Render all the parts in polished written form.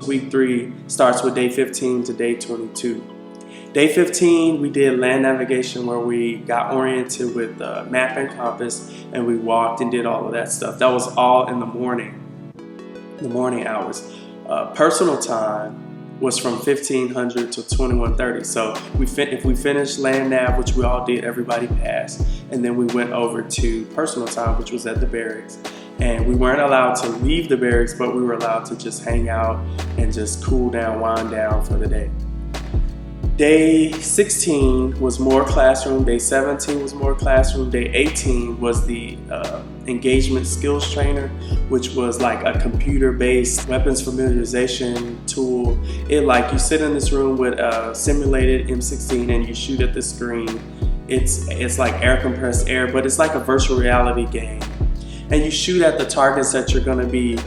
Week 3 starts with day 15 to day 22. Day 15, we did land navigation, where we got oriented with map and compass, and we walked and did all of that stuff. That was all in the morning hours. Personal time was from 1500 to 2130. So if we finished land nav, which we all did, everybody passed, and then we went over to personal time, which was at the barracks. And we weren't allowed to leave the barracks, but we were allowed to just hang out and just cool down, wind down for the day. Day 16 was more classroom. Day 17 was more classroom. Day 18 was the engagement skills trainer, which was like a computer-based weapons familiarization tool. You sit in this room with a simulated M16 and you shoot at the screen. It's like air compressed air, but it's like a virtual reality game. And you shoot at the targets that you're going to be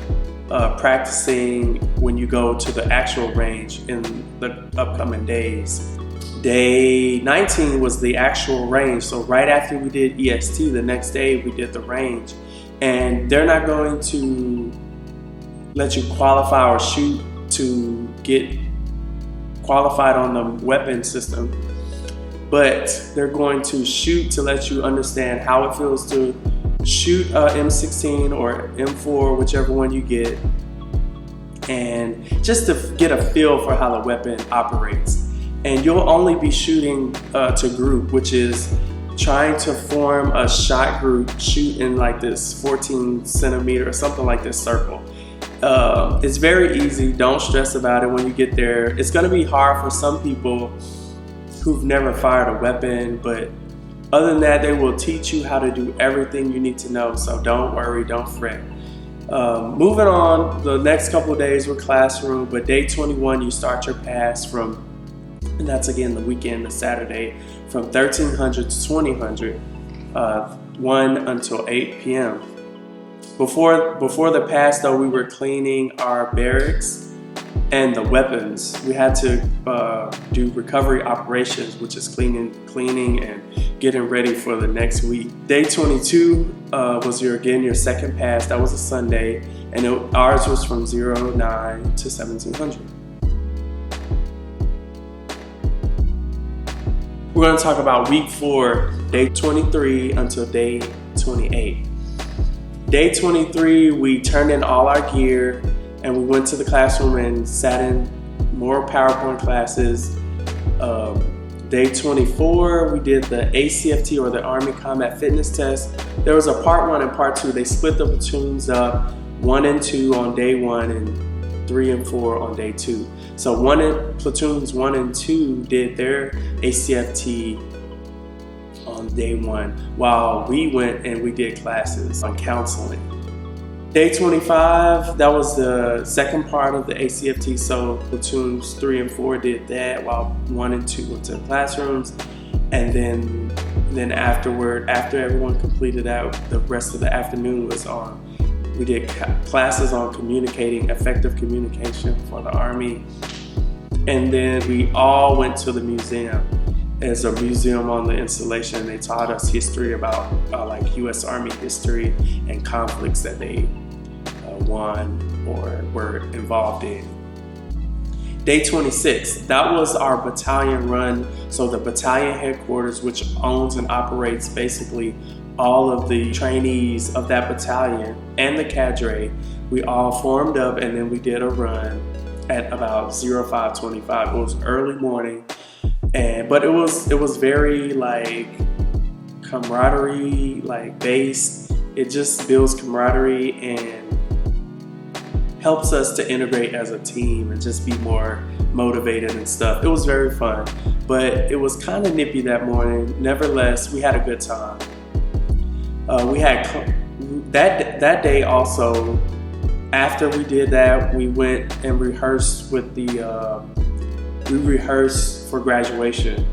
practicing when you go to the actual range in the upcoming days. Day 19 was the actual range. So right after we did EST, the next day we did the range. And they're not going to let you qualify or shoot to get qualified on the weapon system, but they're going to shoot to let you understand how it feels to shoot a M16 or M4, whichever one you get, and just to get a feel for how the weapon operates. And you'll only be shooting to group, which is trying to form a shot group, shoot in like this 14 centimeter or something like this circle. It's very easy. Don't stress about it when you get there. It's going to be hard for some people who've never fired a weapon, but other than that, they will teach you how to do everything you need to know. So don't worry, don't fret. Moving on, the next couple of days were classroom, but day 21, you start your pass from, and that's again the weekend, the Saturday, from 1300 to 2000, 1 until 8 p.m. Before the pass, though, we were cleaning our barracks and the weapons. We had to do recovery operations, which is cleaning and getting ready for the next week. Day 22 was your second pass. That was a Sunday, and ours was from 09 to 1700. We're going to talk about week 4, day 23 until day 28. Day 23, we turned in all our gear and we went to the classroom and sat in more PowerPoint classes. Day 24, we did the ACFT, or the Army Combat Fitness Test. There was a part 1 and part 2. They split the platoons up, 1 and 2 on day 1 and 3 and 4 on day 2. So platoons 1 and 2 did their ACFT on day 1, while we went and we did classes on counseling. Day 25, that was the second part of the ACFT, so platoons 3 and 4 did that, while 1 and 2 went to the classrooms. And then afterward, after everyone completed that, the rest of the afternoon was on. We did classes on effective communication for the Army. And then we all went to the museum. There's a museum on the installation. They taught us history about like U.S. Army history and conflicts that they won or were involved in. Day 26, that was our Battalion Run. So the battalion headquarters, which owns and operates basically all of the trainees of that battalion and the cadre, we all formed up and then we did a run at about 05:25. It was early morning, but it was very like camaraderie based. It just builds camaraderie and helps us to integrate as a team and just be more motivated and stuff. It was very fun, but it was kind of nippy that morning. Nevertheless, we had a good time. We had that day also. After we did that, we went and rehearsed we rehearsed for graduation,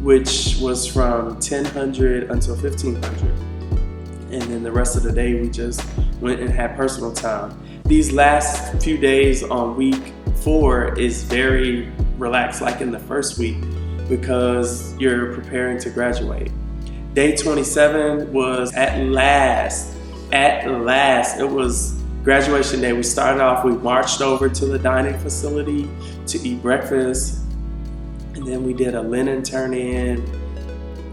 which was from 1000 until 1500. And then the rest of the day, we just went and had personal time. These last few days on week 4 is very relaxed, like in the first week, because you're preparing to graduate. Day 27 was at last, it was Graduation day, we started off, we marched over to the dining facility to eat breakfast, and then we did a linen turn-in,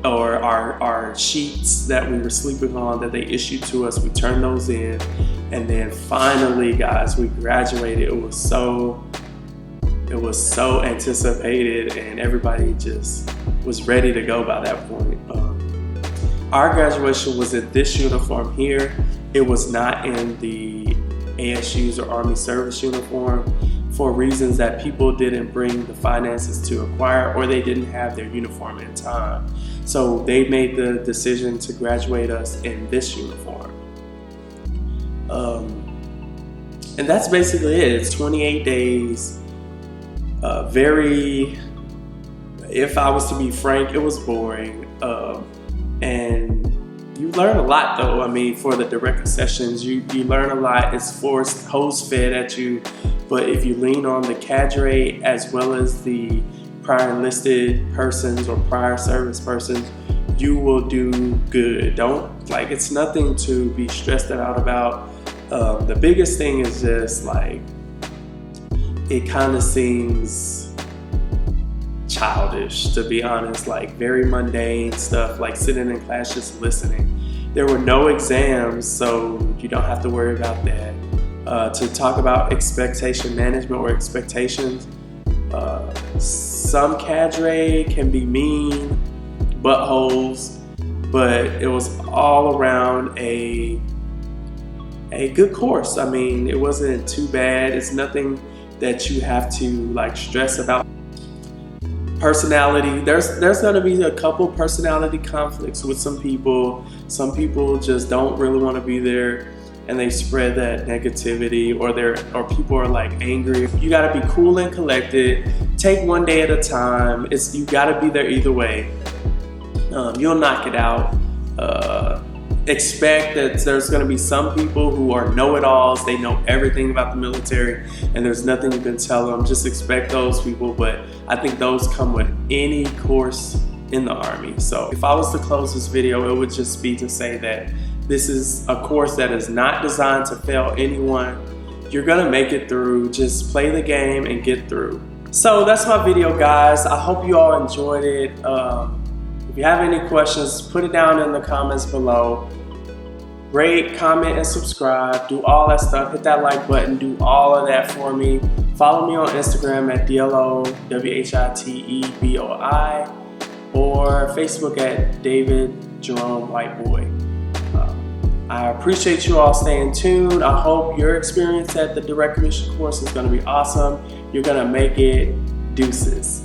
or our sheets that we were sleeping on that they issued to us, we turned those in, and then finally, guys, we graduated. It was so anticipated, and everybody just was ready to go by that point. Our graduation was in this uniform here. It was not in the ASU's or Army service uniform for reasons that people didn't bring the finances to acquire, or they didn't have their uniform in time. So they made the decision to graduate us in this uniform. And that's basically it. It's 28 days. If I was to be frank, it was boring. And you learn a lot though. I mean, for the direct sessions, you learn a lot. It's forced, hose fed at you. But if you lean on the cadre as well as the prior enlisted persons or prior service persons, you will do good. It's nothing to be stressed out about. The biggest thing is just like, it kind of seems childish, to be honest, like very mundane stuff, like sitting in class just listening. There were no exams, so you don't have to worry about that. To talk about expectation management or expectations, some cadre can be mean buttholes, but it was all around a good course. I mean, it wasn't too bad. It's nothing that you have to like stress about. Personality, there's going to be a couple personality conflicts with some people. Some people just don't really want to be there, and they spread that negativity, or people are like angry. You got to be cool and collected. Take one day at a time. You got to be there either way. You'll knock it out. Expect that there's going to be some people who are know-it-alls. They know everything about the military, and there's nothing you can tell them. Just expect those people, but I think those come with any course in the Army. So if I was to close this video, it would just be to say that this is a course that is not designed to fail anyone. You're going to make it through. Just play the game and get through. So that's my video, guys. I hope you all enjoyed it. If you have any questions, put it down in the comments below. Rate, comment, and subscribe. Do all that stuff. Hit that like button. Do all of that for me. Follow me on Instagram at DLOWHITEBOI or Facebook at David Jerome Whiteboy. I appreciate you all staying tuned. I hope your experience at the Direct Commission course is going to be awesome. You're going to make it. Deuces.